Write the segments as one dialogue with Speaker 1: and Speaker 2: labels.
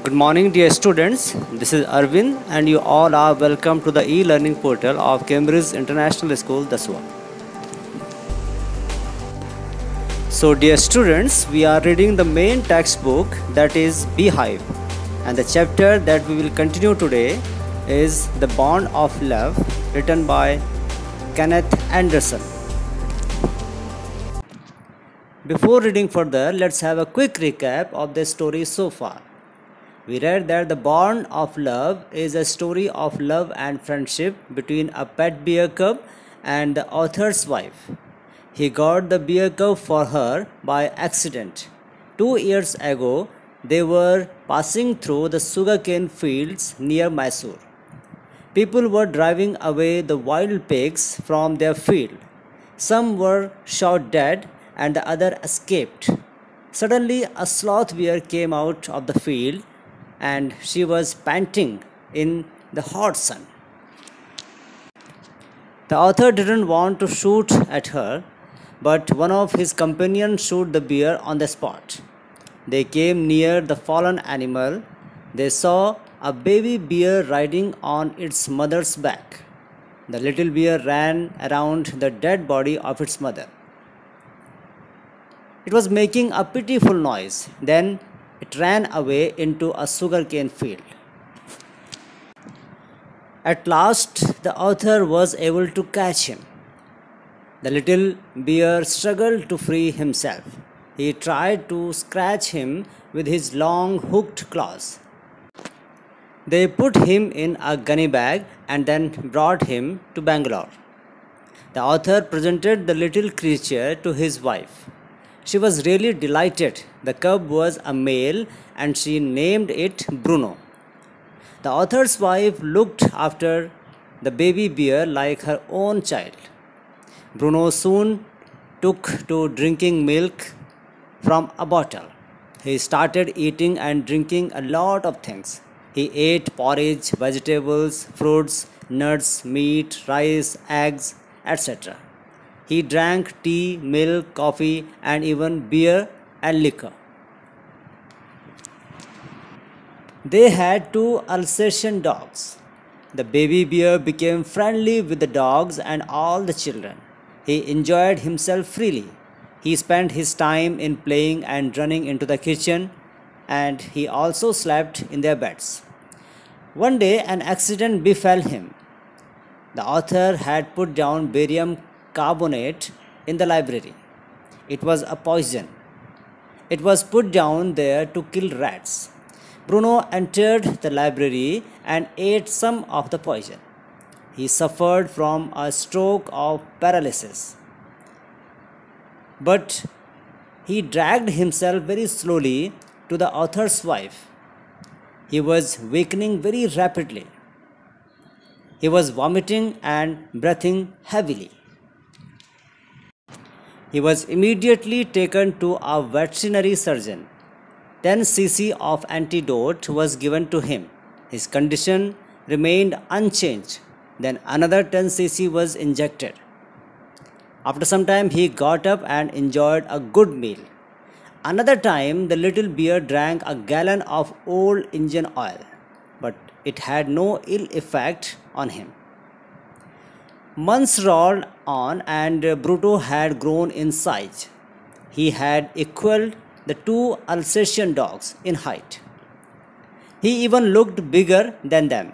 Speaker 1: Good morning, dear students. This is Arvind, and you all are welcome to the e-learning portal of Cambridge International School, Daswa. So, dear students, we are reading the main textbook, that is Beehive, and the chapter that we will continue today is The Bond of Love, written by Kenneth Anderson. Before reading further, let's have a quick recap of the story so far. We read that The Bond of Love is a story of love and friendship between a pet bear cub and the author's wife. He got the bear cub for her by accident. 2 years ago, they were passing through the sugarcane fields near Mysore. People were driving away the wild pigs from their field. Some were shot dead and the other escaped. Suddenly, a sloth bear came out of the field and she was panting in the hot sun. The author didn't want to shoot at her, but one of his companions shot the bear on the spot. They came near the fallen animal. They saw a baby bear riding on its mother's back. The little bear ran around the dead body of its mother. It was making a pitiful noise. Then it ran away into a sugarcane field. At last, the author was able to catch him. The little bear struggled to free himself. He tried to scratch him with his long hooked claws. They put him in a gunny bag and then brought him to Bangalore. The author presented the little creature to his wife. She was really delighted. The cub was a male and she named it Bruno. The author's wife looked after the baby bear like her own child. Bruno soon took to drinking milk from a bottle. He started eating and drinking a lot of things. He ate porridge, vegetables, fruits, nuts, meat, rice, eggs, etc. He drank tea, milk, coffee, and even beer and liquor. They had 2 Alsatian dogs. The baby bear became friendly with the dogs and all the children. He enjoyed himself freely. He spent his time in playing and running into the kitchen, and he also slept in their beds. One day, an accident befell him. The author had put down barium carbonate in the library. It was a poison. It was put down there to kill rats. Bruno entered the library and ate some of the poison. He suffered from a stroke of paralysis. But he dragged himself very slowly to the author's wife. He was weakening very rapidly. He was vomiting and breathing heavily. He was immediately taken to a veterinary surgeon. 10 cc of antidote was given to him. His condition remained unchanged. Then another 10 cc was injected. After some time, he got up and enjoyed a good meal. Another time, the little bear drank a gallon of old engine oil, but it had no ill effect on him. Months rolled on and Bruno had grown in size. He had equaled the 2 Alsatian dogs in height. He even looked bigger than them.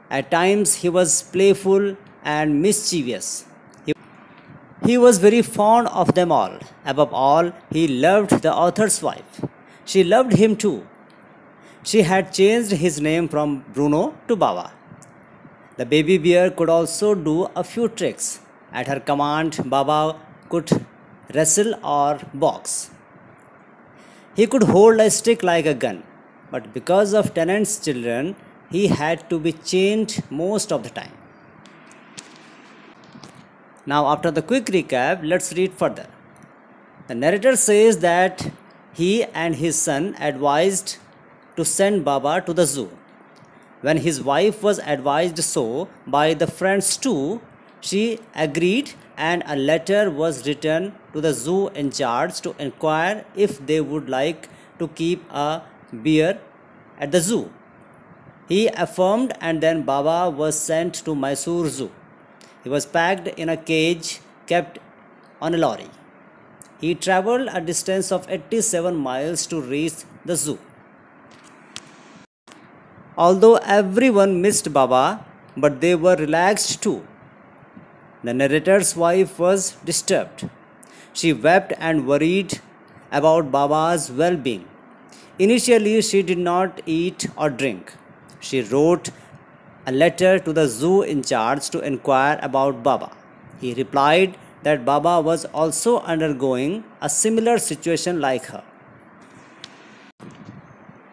Speaker 1: At times he was playful and mischievous. He was very fond of them all. Above all, he loved the author's wife. She loved him too. She had changed his name from Bruno to Baba. The baby bear could also do a few tricks. At her command, Baba could wrestle or box. He could hold a stick like a gun, but because of tenants' children, he had to be chained most of the time. Now, after the quick recap, let's read further. The narrator says that he and his son advised to send Baba to the zoo. When his wife was advised so by the friends too, she agreed and a letter was written to the zoo in charge to inquire if they would like to keep a bear at the zoo. He affirmed, and then Baba was sent to Mysore Zoo. He was packed in a cage kept on a lorry. He travelled a distance of 87 miles to reach the zoo. Although everyone missed Baba, but they were relaxed too. The narrator's wife was disturbed. She wept and worried about Baba's well being. Initially, she did not eat or drink. She wrote a letter to the zoo in charge to inquire about Baba. He replied that Baba was also undergoing a similar situation like her.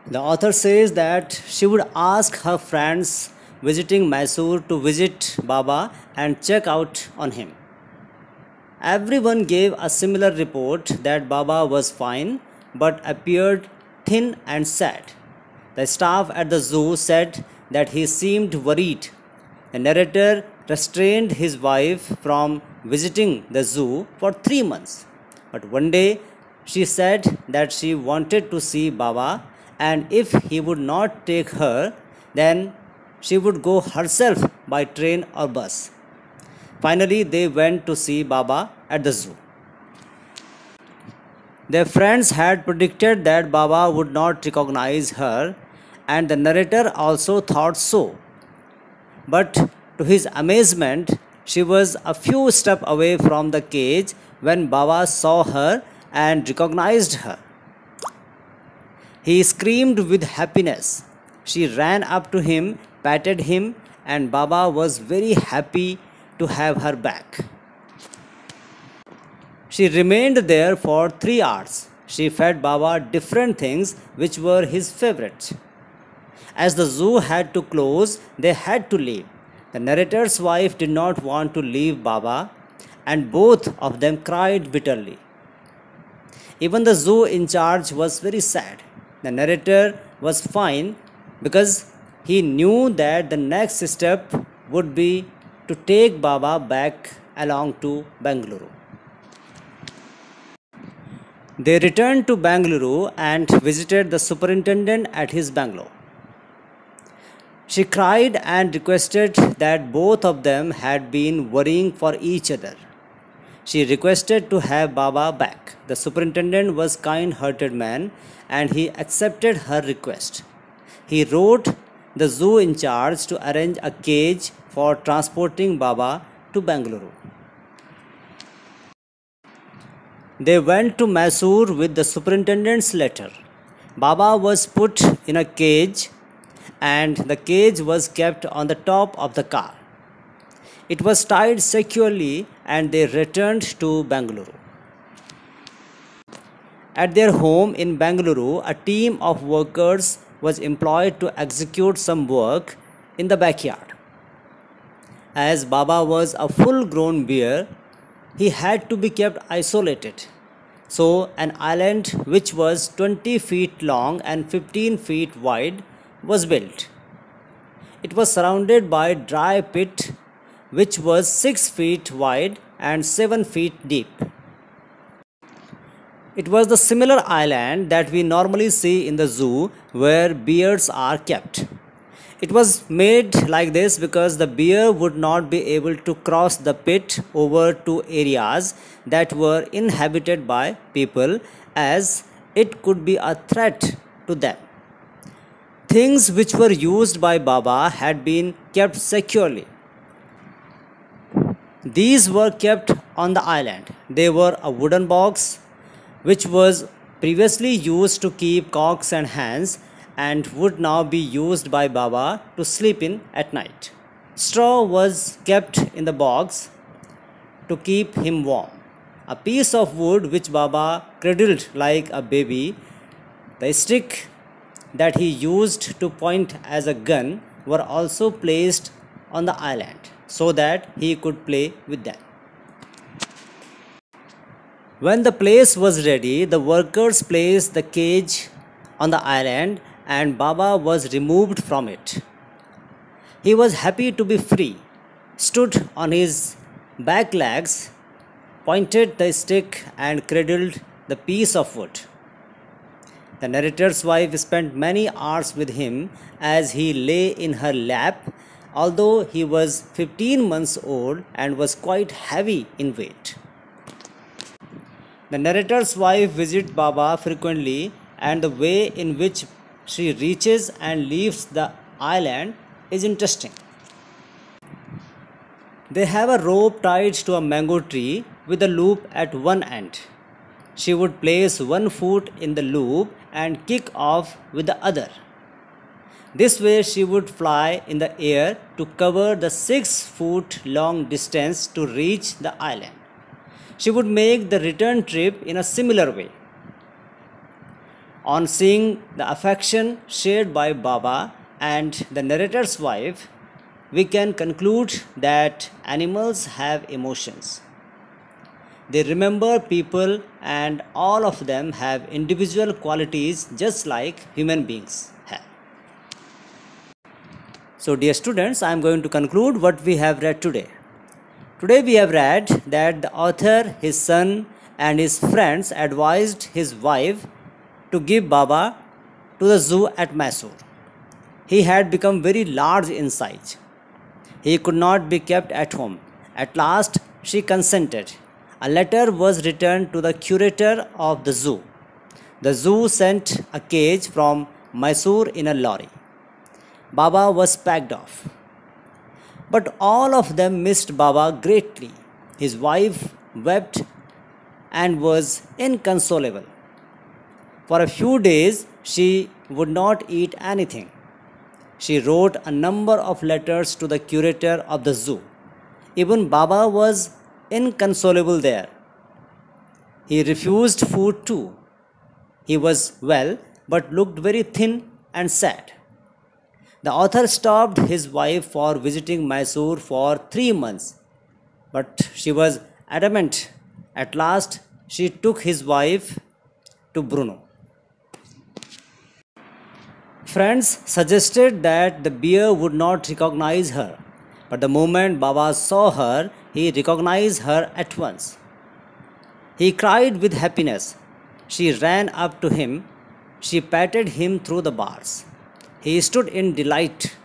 Speaker 1: The author says that she would ask her friends visiting Mysore to visit Baba and check out on him. Everyone gave a similar report that Baba was fine but appeared thin and sad. The staff at the zoo said that he seemed worried. The narrator restrained his wife from visiting the zoo for 3 months. But one day she said that she wanted to see Baba, and if he would not take her, then she would go herself by train or bus. Finally, they went to see Baba at the zoo. Their friends had predicted that Baba would not recognize her, and the narrator also thought so. But to his amazement, she was a few steps away from the cage when Baba saw her and recognized her. He screamed with happiness. She ran up to him, patted him, and Baba was very happy to have her back. She remained there for 3 hours. She fed Baba different things which were his favorites. As the zoo had to close, they had to leave. The narrator's wife did not want to leave Baba, and both of them cried bitterly. Even the zoo in charge was very sad. The narrator was fine because he knew that the next step would be to take Baba back along to Bengaluru. They returned to Bengaluru and visited the superintendent at his bungalow. She cried and requested that both of them had been worrying for each other. She requested to have Baba back. The superintendent was a kind-hearted man and he accepted her request. He wrote the zoo in charge to arrange a cage for transporting Baba to Bengaluru. They went to Mysore with the superintendent's letter. Baba was put in a cage and the cage was kept on the top of the car. It was tied securely and they returned to Bengaluru. At their home in Bengaluru, a team of workers was employed to execute some work in the backyard. As Baba was a full-grown bear, he had to be kept isolated. So an island which was 20 feet long and 15 feet wide was built. It was surrounded by a dry pit which was 6 feet wide and 7 feet deep. It was the similar island that we normally see in the zoo where bears are kept. It was made like this because the bear would not be able to cross the pit over to areas that were inhabited by people, as it could be a threat to them. Things which were used by Baba had been kept securely. These were kept on the island. They were a wooden box which was previously used to keep cocks and hens and would now be used by Baba to sleep in at night. Straw was kept in the box to keep him warm. A piece of wood which Baba cradled like a baby, the stick that he used to point as a gun were also placed on the island so that he could play with them. When the place was ready, the workers placed the cage on the island and Baba was removed from it. He was happy to be free, stood on his back legs, pointed the stick and cradled the piece of wood. The narrator's wife spent many hours with him as he lay in her lap, although he was 15 months old and was quite heavy in weight. The narrator's wife visits Baba frequently, and the way in which she reaches and leaves the island is interesting. They have a rope tied to a mango tree with a loop at one end. She would place one foot in the loop and kick off with the other. This way she would fly in the air to cover the 6-foot long distance to reach the island. She would make the return trip in a similar way. On seeing the affection shared by Baba and the narrator's wife, we can conclude that animals have emotions. They remember people, and all of them have individual qualities just like human beings have. So dear students, I am going to conclude what we have read today. Today we have read that the author, his son and his friends advised his wife to give Baba to the zoo at Mysore. He had become very large in size. He could not be kept at home. At last she consented. A letter was returned to the curator of the zoo. The zoo sent a cage from Mysore in a lorry. Baba was packed off. But all of them missed Baba greatly. His wife wept and was inconsolable. For a few days she would not eat anything. She wrote a number of letters to the curator of the zoo. Even Baba was inconsolable there. He refused food too. He was well but looked very thin and sad. The author stopped his wife for visiting Mysore for 3 months, but she was adamant. At last she took his wife to Brno. Friends suggested that the bear would not recognize her, but the moment Baba saw her, he recognized her at once. He cried with happiness. She ran up to him. She patted him through the bars. He stood in delight.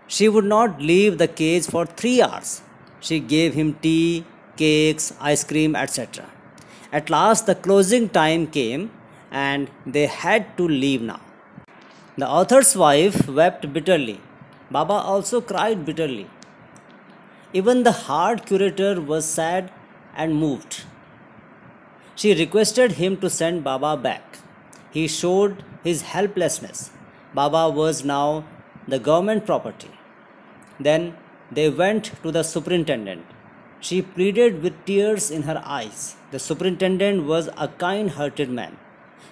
Speaker 1: She would not leave the cage for 3 hours. She gave him tea, cakes, ice cream, etc. At last the closing time came and they had to leave now. The author's wife wept bitterly. Baba also cried bitterly. Even the hard curator was sad and moved. She requested him to send Baba back. He showed his helplessness. Baba was now the government property. Then they went to the superintendent. She pleaded with tears in her eyes. The superintendent was a kind-hearted man.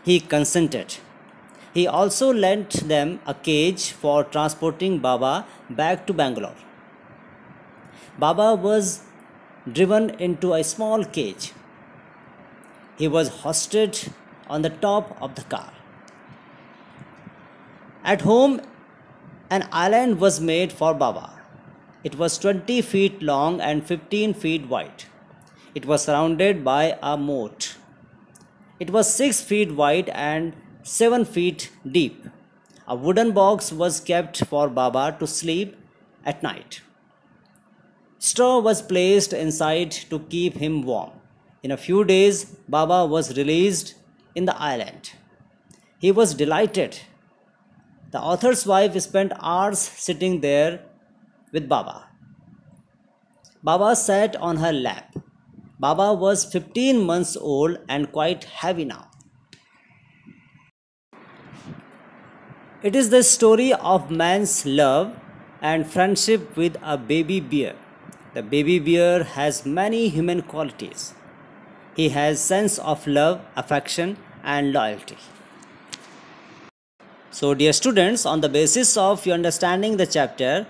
Speaker 1: He consented. He also lent them a cage for transporting Baba back to Bangalore. Baba was driven into a small cage. He was hoisted on the top of the car. At home, an island was made for Baba. It was 20 feet long and 15 feet wide. It was surrounded by a moat. It was 6 feet wide and 7 feet deep. A wooden box was kept for Baba to sleep at night. Straw was placed inside to keep him warm. In a few days, Baba was released in the island. He was delighted. The author's wife spent hours sitting there with Baba. Baba sat on her lap. Baba was 15 months old and quite heavy now. It is the story of man's love and friendship with a baby bear. The baby bear has many human qualities. He has sense of love, affection and loyalty. So dear students, on the basis of your understanding the chapter,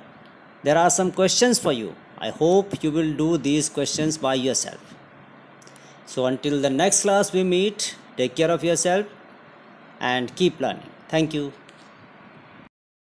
Speaker 1: there are some questions for you. I hope you will do these questions by yourself. So until the next class we meet, take care of yourself and keep learning. Thank you.